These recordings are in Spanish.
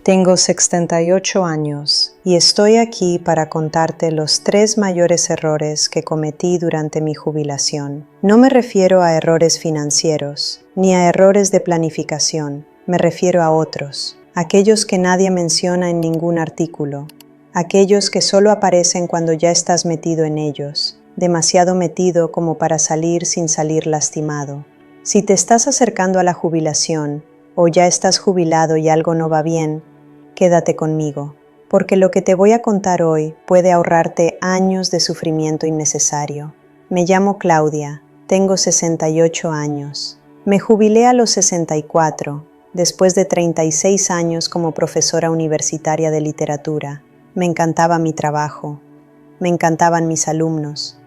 Tengo 68 años y estoy aquí para contarte los 3 mayores errores que cometí durante mi jubilación. No me refiero a errores financieros, ni a errores de planificación, me refiero a otros, aquellos que nadie menciona en ningún artículo, aquellos que solo aparecen cuando ya estás metido en ellos, demasiado metido como para salir sin salir lastimado. Si te estás acercando a la jubilación, o ya estás jubilado y algo no va bien, quédate conmigo, porque lo que te voy a contar hoy puede ahorrarte años de sufrimiento innecesario. Me llamo Claudia, tengo 68 años. Me jubilé a los 64, después de 36 años como profesora universitaria de literatura. Me encantaba mi trabajo, me encantaban mis alumnos,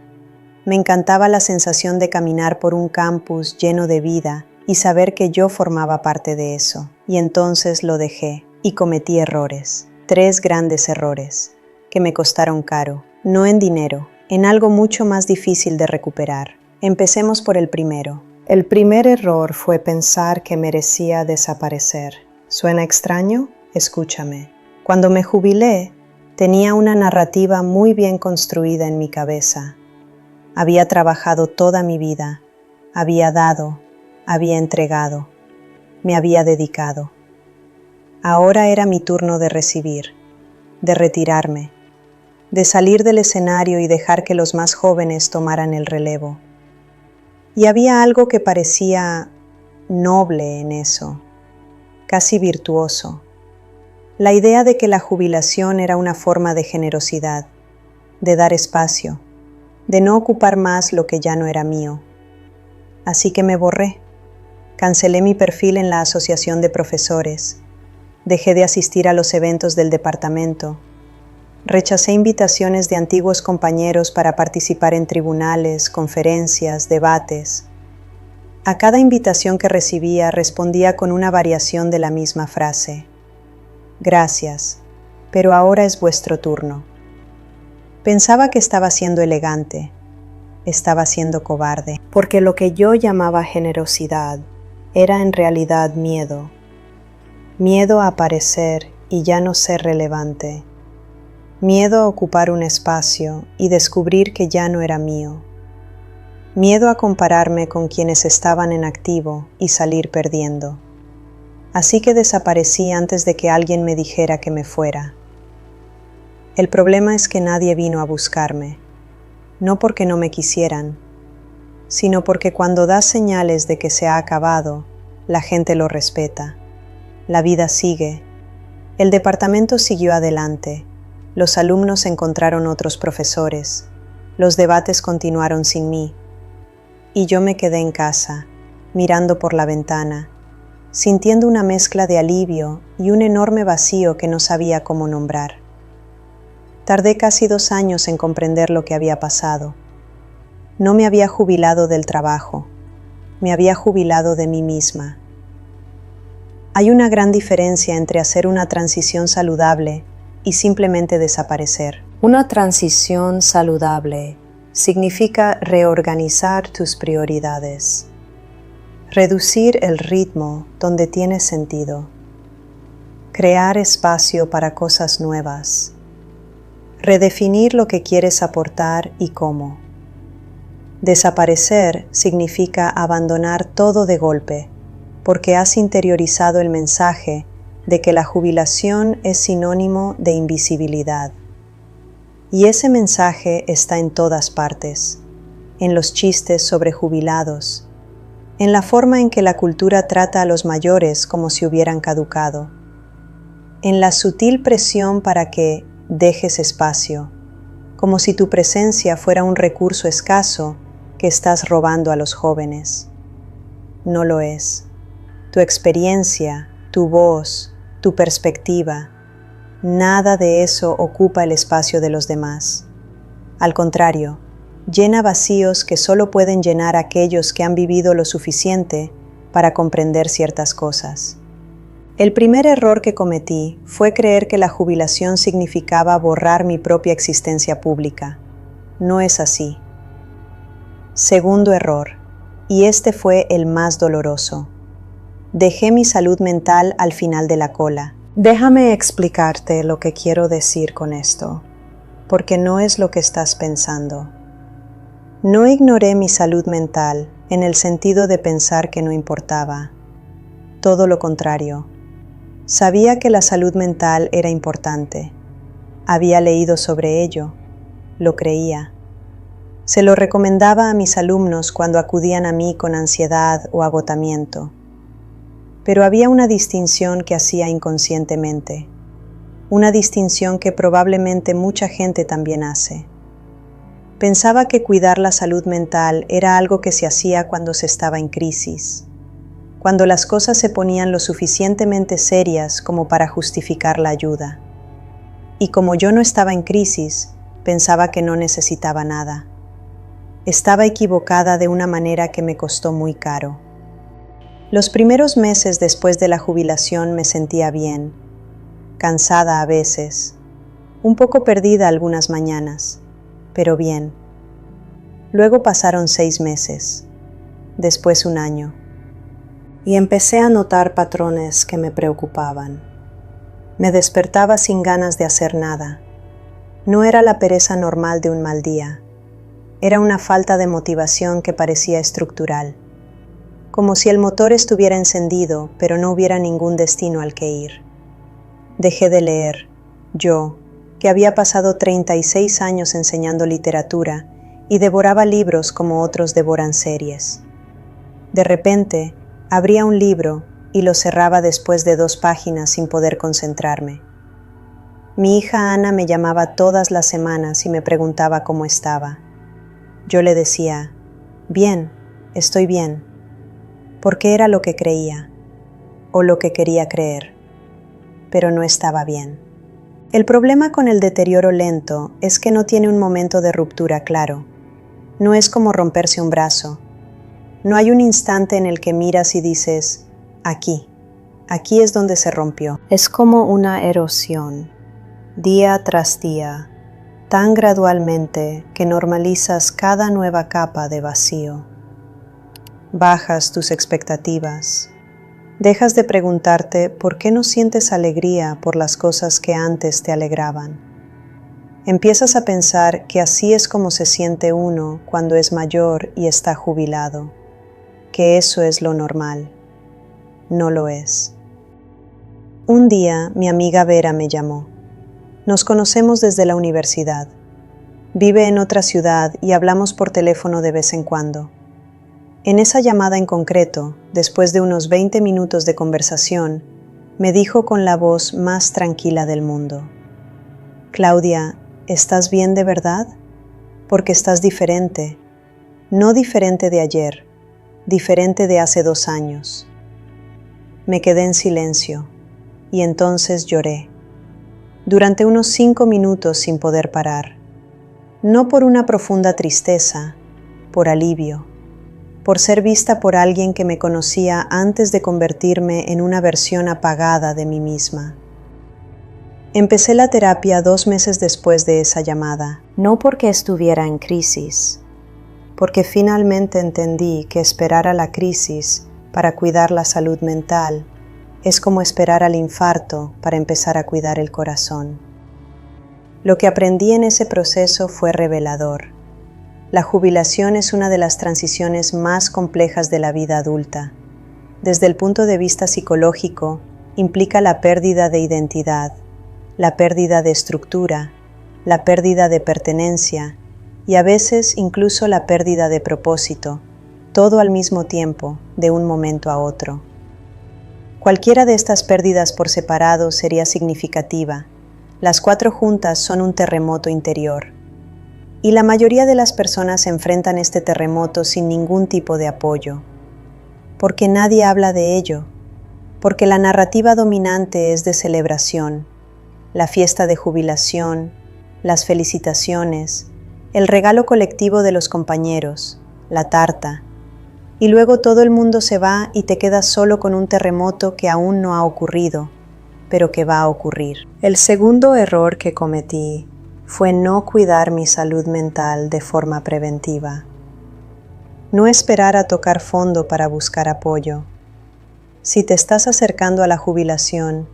me encantaba la sensación de caminar por un campus lleno de vida y saber que yo formaba parte de eso. Y entonces lo dejé. Y cometí errores, 3 grandes errores, que me costaron caro, no en dinero, en algo mucho más difícil de recuperar. Empecemos por el primero. El primer error fue pensar que merecía desaparecer. ¿Suena extraño? Escúchame. Cuando me jubilé, tenía una narrativa muy bien construida en mi cabeza. Había trabajado toda mi vida, había dado, había entregado, me había dedicado. Ahora era mi turno de recibir, de retirarme, de salir del escenario y dejar que los más jóvenes tomaran el relevo. Y había algo que parecía noble en eso, casi virtuoso. La idea de que la jubilación era una forma de generosidad, de dar espacio, de no ocupar más lo que ya no era mío. Así que me borré, cancelé mi perfil en la asociación de profesores, dejé de asistir a los eventos del departamento. Rechacé invitaciones de antiguos compañeros para participar en tribunales, conferencias, debates. A cada invitación que recibía respondía con una variación de la misma frase. Gracias, pero ahora es vuestro turno. Pensaba que estaba siendo elegante, estaba siendo cobarde, porque lo que yo llamaba generosidad era en realidad miedo. Miedo a aparecer y ya no ser relevante. Miedo a ocupar un espacio y descubrir que ya no era mío. Miedo a compararme con quienes estaban en activo y salir perdiendo. Así que desaparecí antes de que alguien me dijera que me fuera. El problema es que nadie vino a buscarme, no porque no me quisieran, sino porque cuando das señales de que se ha acabado, la gente lo respeta. La vida sigue. El departamento siguió adelante. Los alumnos encontraron otros profesores. Los debates continuaron sin mí. Y yo me quedé en casa, mirando por la ventana, sintiendo una mezcla de alivio y un enorme vacío que no sabía cómo nombrar. Tardé casi 2 años en comprender lo que había pasado. No me había jubilado del trabajo, me había jubilado de mí misma. Hay una gran diferencia entre hacer una transición saludable y simplemente desaparecer. Una transición saludable significa reorganizar tus prioridades, reducir el ritmo donde tiene sentido, crear espacio para cosas nuevas, redefinir lo que quieres aportar y cómo. Desaparecer significa abandonar todo de golpe, porque has interiorizado el mensaje de que la jubilación es sinónimo de invisibilidad. Y ese mensaje está en todas partes, en los chistes sobre jubilados, en la forma en que la cultura trata a los mayores como si hubieran caducado, en la sutil presión para que dejes espacio, como si tu presencia fuera un recurso escaso que estás robando a los jóvenes. No lo es. Tu experiencia, tu voz, tu perspectiva, nada de eso ocupa el espacio de los demás. Al contrario, llena vacíos que solo pueden llenar aquellos que han vivido lo suficiente para comprender ciertas cosas. El primer error que cometí fue creer que la jubilación significaba borrar mi propia existencia pública. No es así. Segundo error, y este fue el más doloroso. Dejé mi salud mental al final de la cola. Déjame explicarte lo que quiero decir con esto, porque no es lo que estás pensando. No ignoré mi salud mental en el sentido de pensar que no importaba. Todo lo contrario. Sabía que la salud mental era importante. Había leído sobre ello. Lo creía. Se lo recomendaba a mis alumnos cuando acudían a mí con ansiedad o agotamiento. Pero había una distinción que hacía inconscientemente. Una distinción que probablemente mucha gente también hace. Pensaba que cuidar la salud mental era algo que se hacía cuando se estaba en crisis, cuando las cosas se ponían lo suficientemente serias como para justificar la ayuda. Y como yo no estaba en crisis, pensaba que no necesitaba nada. Estaba equivocada de una manera que me costó muy caro. Los primeros meses después de la jubilación me sentía bien, cansada a veces, un poco perdida algunas mañanas, pero bien. Luego pasaron 6 meses, después 1 año, y empecé a notar patrones que me preocupaban. Me despertaba sin ganas de hacer nada. No era la pereza normal de un mal día, era una falta de motivación que parecía estructural, como si el motor estuviera encendido, pero no hubiera ningún destino al que ir. Dejé de leer, yo, que había pasado 36 años enseñando literatura y devoraba libros como otros devoran series. De repente, abría un libro y lo cerraba después de 2 páginas sin poder concentrarme. Mi hija Ana me llamaba todas las semanas y me preguntaba cómo estaba. Yo le decía, bien, estoy bien, porque era lo que creía, o lo que quería creer, pero no estaba bien. El problema con el deterioro lento es que no tiene un momento de ruptura claro. No es como romperse un brazo. No hay un instante en el que miras y dices, aquí es donde se rompió. Es como una erosión, día tras día, tan gradualmente que normalizas cada nueva capa de vacío. Bajas tus expectativas. Dejas de preguntarte por qué no sientes alegría por las cosas que antes te alegraban. Empiezas a pensar que así es como se siente uno cuando es mayor y está jubilado, que eso es lo normal. No lo es. Un día mi amiga Vera me llamó. Nos conocemos desde la universidad. Vive en otra ciudad y hablamos por teléfono de vez en cuando. En esa llamada en concreto, después de unos 20 minutos de conversación, me dijo con la voz más tranquila del mundo: Claudia, ¿estás bien de verdad? Porque estás diferente. No diferente de ayer, diferente de hace 2 años. Me quedé en silencio y entonces lloré. Durante unos 5 minutos sin poder parar. No por una profunda tristeza, por alivio. Por ser vista por alguien que me conocía antes de convertirme en una versión apagada de mí misma. Empecé la terapia 2 meses después de esa llamada, no porque estuviera en crisis, porque finalmente entendí que esperar a la crisis para cuidar la salud mental es como esperar al infarto para empezar a cuidar el corazón. Lo que aprendí en ese proceso fue revelador. La jubilación es una de las transiciones más complejas de la vida adulta. Desde el punto de vista psicológico, implica la pérdida de identidad, la pérdida de estructura, la pérdida de pertenencia y a veces incluso la pérdida de propósito, todo al mismo tiempo, de un momento a otro. Cualquiera de estas pérdidas por separado sería significativa. Las 4 juntas son un terremoto interior. Y la mayoría de las personas enfrentan este terremoto sin ningún tipo de apoyo, porque nadie habla de ello, porque la narrativa dominante es de celebración, la fiesta de jubilación, las felicitaciones, el regalo colectivo de los compañeros, la tarta, y luego todo el mundo se va y te quedas solo con un terremoto que aún no ha ocurrido, pero que va a ocurrir. El segundo error que cometí fue no cuidar mi salud mental de forma preventiva. No esperar a tocar fondo para buscar apoyo. Si te estás acercando a la jubilación,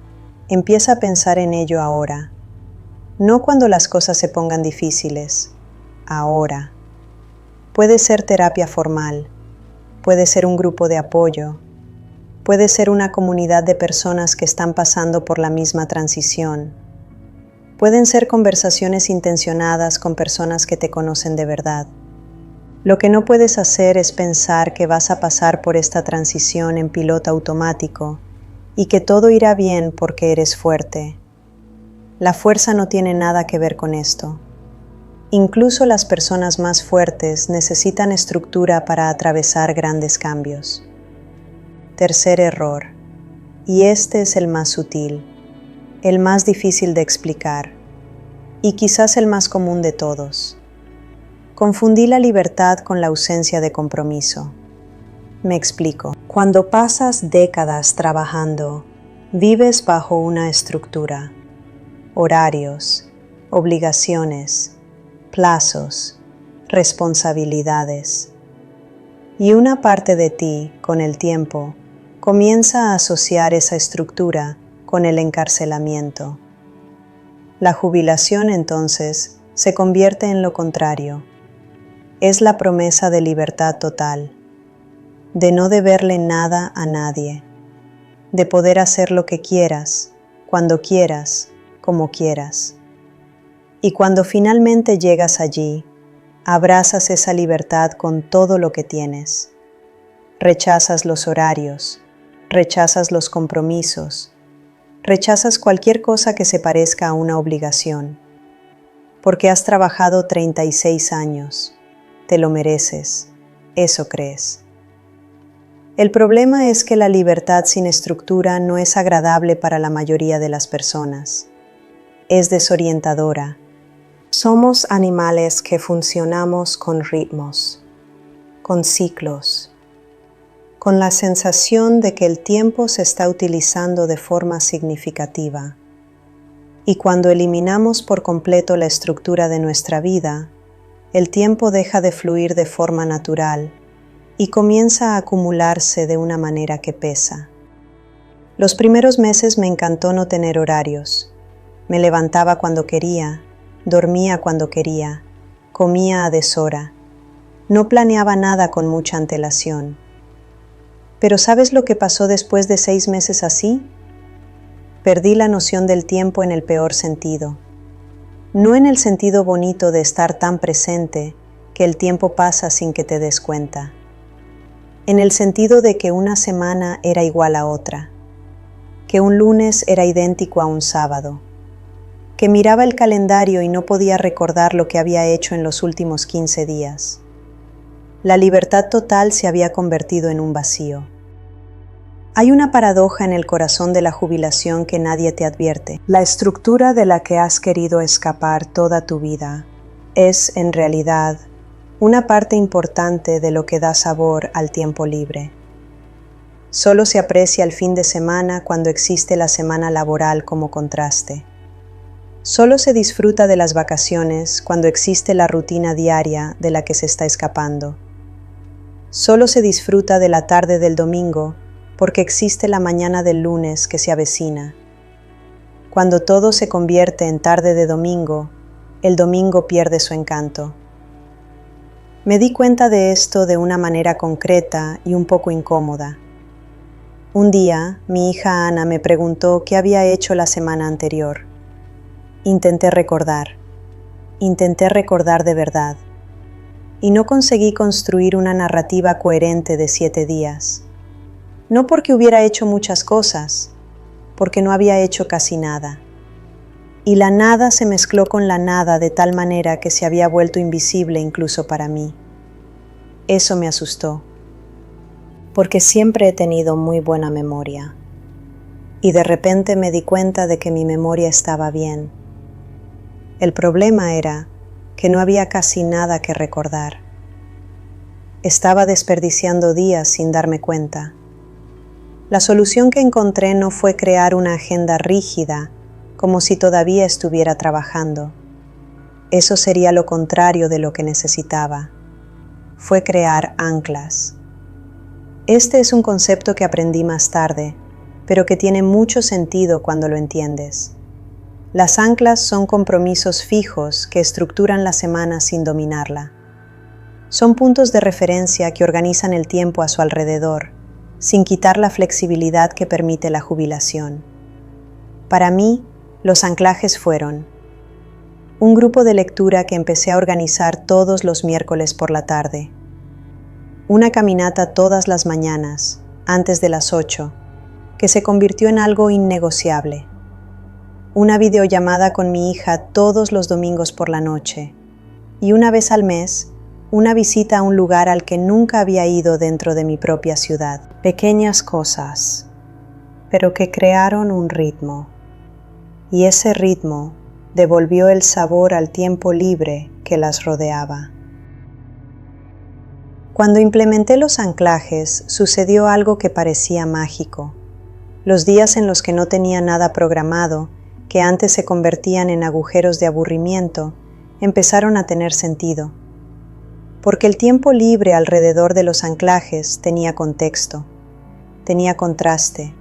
Empieza a pensar en ello ahora, no cuando las cosas se pongan difíciles, ahora. Puede ser terapia formal, puede ser un grupo de apoyo, puede ser una comunidad de personas que están pasando por la misma transición. Pueden ser conversaciones intencionadas con personas que te conocen de verdad. Lo que no puedes hacer es pensar que vas a pasar por esta transición en piloto automático y que todo irá bien porque eres fuerte. La fuerza no tiene nada que ver con esto. Incluso las personas más fuertes necesitan estructura para atravesar grandes cambios. Tercer error, y este es el más sutil, el más difícil de explicar, y quizás el más común de todos. Confundí la libertad con la ausencia de compromiso. Me explico. Cuando pasas décadas trabajando, vives bajo una estructura, horarios, obligaciones, plazos, responsabilidades. Y una parte de ti, con el tiempo, comienza a asociar esa estructura con el encarcelamiento. La jubilación, entonces, se convierte en lo contrario. Es la promesa de libertad total, de no deberle nada a nadie, de poder hacer lo que quieras, cuando quieras, como quieras. Y cuando finalmente llegas allí, abrazas esa libertad con todo lo que tienes. Rechazas los horarios, rechazas los compromisos, rechazas cualquier cosa que se parezca a una obligación, porque has trabajado 36 años, te lo mereces, eso crees. El problema es que la libertad sin estructura no es agradable para la mayoría de las personas. Es desorientadora. Somos animales que funcionamos con ritmos, con ciclos, con la sensación de que el tiempo se está utilizando de forma significativa. Y cuando eliminamos por completo la estructura de nuestra vida, el tiempo deja de fluir de forma natural y comienza a acumularse de una manera que pesa. Los primeros meses me encantó no tener horarios. Me levantaba cuando quería, dormía cuando quería, comía a deshora. No planeaba nada con mucha antelación. Pero ¿sabes lo que pasó después de 6 meses así? Perdí la noción del tiempo en el peor sentido. No en el sentido bonito de estar tan presente que el tiempo pasa sin que te des cuenta. En el sentido de que una semana era igual a otra, que un lunes era idéntico a un sábado, que miraba el calendario y no podía recordar lo que había hecho en los últimos 15 días. La libertad total se había convertido en un vacío. Hay una paradoja en el corazón de la jubilación que nadie te advierte. La estructura de la que has querido escapar toda tu vida es, en realidad, una parte importante de lo que da sabor al tiempo libre. Solo se aprecia el fin de semana cuando existe la semana laboral como contraste. Solo se disfruta de las vacaciones cuando existe la rutina diaria de la que se está escapando. Solo se disfruta de la tarde del domingo porque existe la mañana del lunes que se avecina. Cuando todo se convierte en tarde de domingo, el domingo pierde su encanto. Me di cuenta de esto de una manera concreta y un poco incómoda. Un día, mi hija Ana me preguntó qué había hecho la semana anterior. Intenté recordar de verdad, y no conseguí construir una narrativa coherente de 7 días. No porque hubiera hecho muchas cosas, porque no había hecho casi nada. Y la nada se mezcló con la nada de tal manera que se había vuelto invisible incluso para mí. Eso me asustó, porque siempre he tenido muy buena memoria. Y de repente me di cuenta de que mi memoria estaba bien. El problema era que no había casi nada que recordar. Estaba desperdiciando días sin darme cuenta. La solución que encontré no fue crear una agenda rígida, como si todavía estuviera trabajando. Eso sería lo contrario de lo que necesitaba. Fue crear anclas. Este es un concepto que aprendí más tarde, pero que tiene mucho sentido cuando lo entiendes. Las anclas son compromisos fijos que estructuran la semana sin dominarla. Son puntos de referencia que organizan el tiempo a su alrededor, sin quitar la flexibilidad que permite la jubilación. Para mí, los anclajes fueron un grupo de lectura que empecé a organizar todos los miércoles por la tarde, una caminata todas las mañanas, antes de las 8, que se convirtió en algo innegociable, una videollamada con mi hija todos los domingos por la noche, y una vez al mes, una visita a un lugar al que nunca había ido dentro de mi propia ciudad. Pequeñas cosas, pero que crearon un ritmo, y ese ritmo devolvió el sabor al tiempo libre que las rodeaba. Cuando implementé los anclajes, sucedió algo que parecía mágico. Los días en los que no tenía nada programado, que antes se convertían en agujeros de aburrimiento, empezaron a tener sentido. Porque el tiempo libre alrededor de los anclajes tenía contexto, tenía contraste,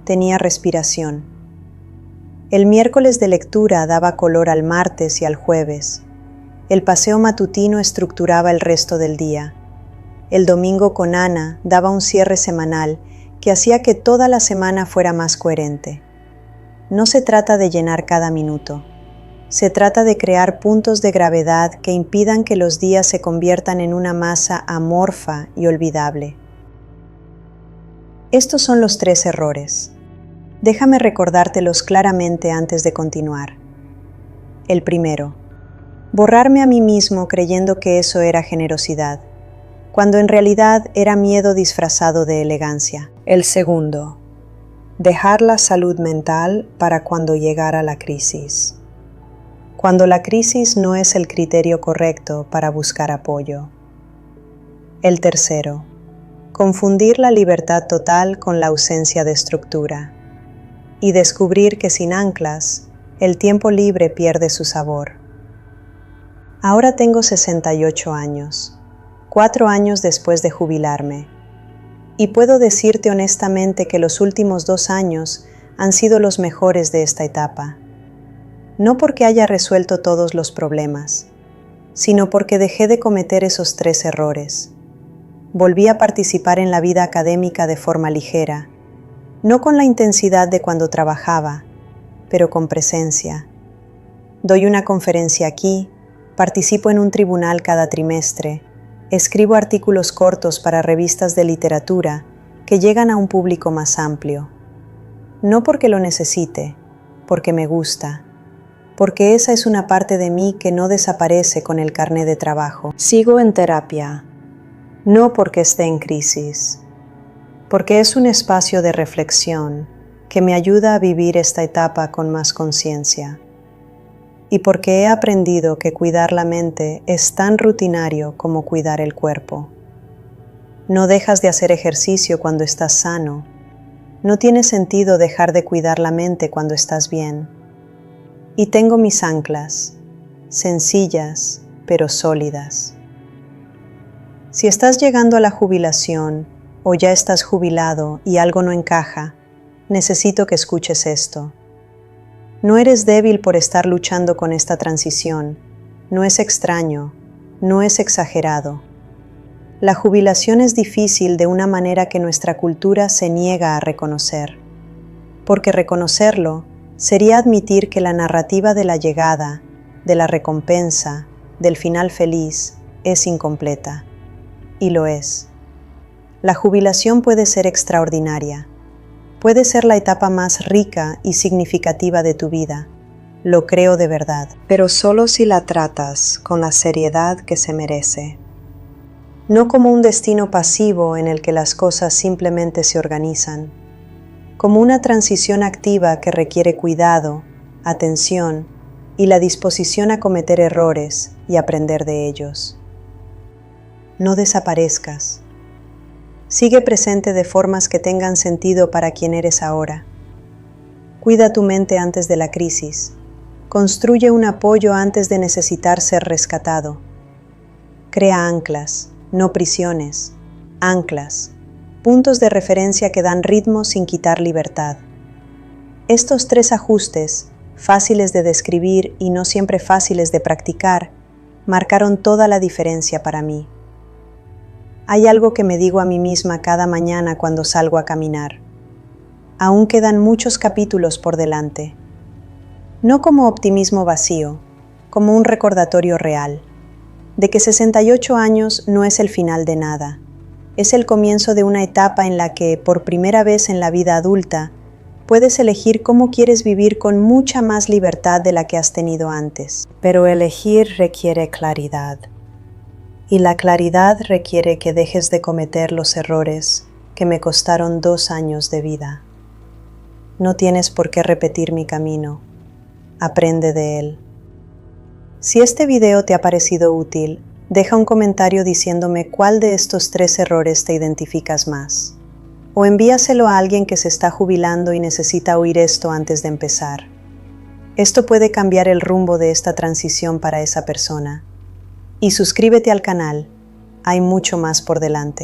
tenía respiración. El miércoles de lectura daba color al martes y al jueves. El paseo matutino estructuraba el resto del día. El domingo con Ana daba un cierre semanal que hacía que toda la semana fuera más coherente. No se trata de llenar cada minuto. Se trata de crear puntos de gravedad que impidan que los días se conviertan en una masa amorfa y olvidable. Estos son los 3 errores. Déjame recordártelos claramente antes de continuar. El primero, borrarme a mí mismo creyendo que eso era generosidad, cuando en realidad era miedo disfrazado de elegancia. El segundo, dejar la salud mental para cuando llegara la crisis. Cuando la crisis no es el criterio correcto para buscar apoyo. El tercero, confundir la libertad total con la ausencia de estructura y descubrir que sin anclas, el tiempo libre pierde su sabor. Ahora tengo 68 años, 4 años después de jubilarme, y puedo decirte honestamente que los últimos 2 años han sido los mejores de esta etapa. No porque haya resuelto todos los problemas, sino porque dejé de cometer esos 3 errores. Volví a participar en la vida académica de forma ligera, no con la intensidad de cuando trabajaba, pero con presencia. Doy una conferencia aquí, participo en un tribunal cada trimestre, escribo artículos cortos para revistas de literatura que llegan a un público más amplio. No porque lo necesite, porque me gusta. Porque esa es una parte de mí que no desaparece con el carné de trabajo. Sigo en terapia, no porque esté en crisis, porque es un espacio de reflexión que me ayuda a vivir esta etapa con más conciencia. Y porque he aprendido que cuidar la mente es tan rutinario como cuidar el cuerpo. No dejas de hacer ejercicio cuando estás sano. No tiene sentido dejar de cuidar la mente cuando estás bien. Y tengo mis anclas, sencillas pero sólidas. Si estás llegando a la jubilación o ya estás jubilado y algo no encaja, necesito que escuches esto. No eres débil por estar luchando con esta transición, no es extraño, no es exagerado. La jubilación es difícil de una manera que nuestra cultura se niega a reconocer, porque reconocerlo sería admitir que la narrativa de la llegada, de la recompensa, del final feliz, es incompleta. Y lo es. La jubilación puede ser extraordinaria. Puede ser la etapa más rica y significativa de tu vida. Lo creo de verdad. Pero solo si la tratas con la seriedad que se merece. No como un destino pasivo en el que las cosas simplemente se organizan. Como una transición activa que requiere cuidado, atención y la disposición a cometer errores y aprender de ellos. No desaparezcas. Sigue presente de formas que tengan sentido para quien eres ahora. Cuida tu mente antes de la crisis. Construye un apoyo antes de necesitar ser rescatado. Crea anclas, no prisiones, anclas. puntos de referencia que dan ritmo sin quitar libertad. Estos 3 ajustes, fáciles de describir y no siempre fáciles de practicar, marcaron toda la diferencia para mí. Hay algo que me digo a mí misma cada mañana cuando salgo a caminar. Aún quedan muchos capítulos por delante. No como optimismo vacío, como un recordatorio real, de que 68 años no es el final de nada. Es el comienzo de una etapa en la que, por primera vez en la vida adulta, puedes elegir cómo quieres vivir con mucha más libertad de la que has tenido antes. Pero elegir requiere claridad. Y la claridad requiere que dejes de cometer los errores que me costaron 2 años de vida. No tienes por qué repetir mi camino. Aprende de él. Si este video te ha parecido útil, deja un comentario diciéndome cuál de estos 3 errores te identificas más. O envíaselo a alguien que se está jubilando y necesita oír esto antes de empezar. Esto puede cambiar el rumbo de esta transición para esa persona. Y suscríbete al canal, hay mucho más por delante.